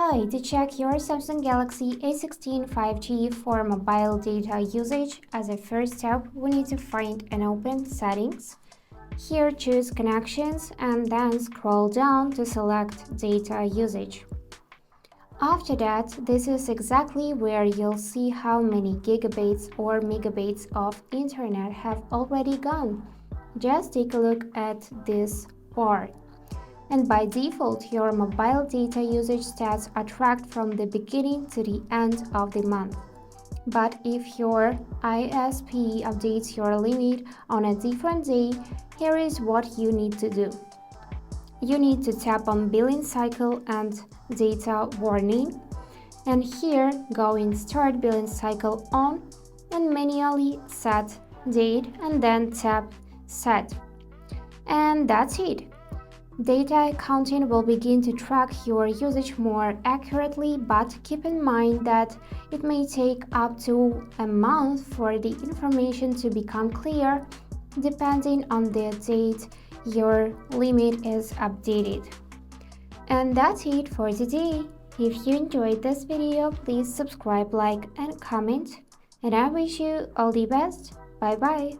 Hi, to check your Samsung Galaxy A16 5G for mobile data usage, as a first step, we need to find and open Settings. Here choose Connections and then scroll down to select Data Usage. After that, this is exactly where you'll see how many gigabytes or megabytes of internet have already gone. Just take a look at this bar. And by default, your mobile data usage stats are tracked from the beginning to the end of the month. But if your ISP updates your limit on a different day, here is what you need to do. You need to tap on Billing Cycle and Data Warning, and here go in Start Billing Cycle On and manually set date and then tap Set. And that's it. Data accounting will begin to track your usage more accurately, but keep in mind that it may take up to a month for the information to become clear, depending on the date your limit is updated. And that's it for today. If you enjoyed this video, please subscribe, like, and comment. And I wish you all the best. Bye bye.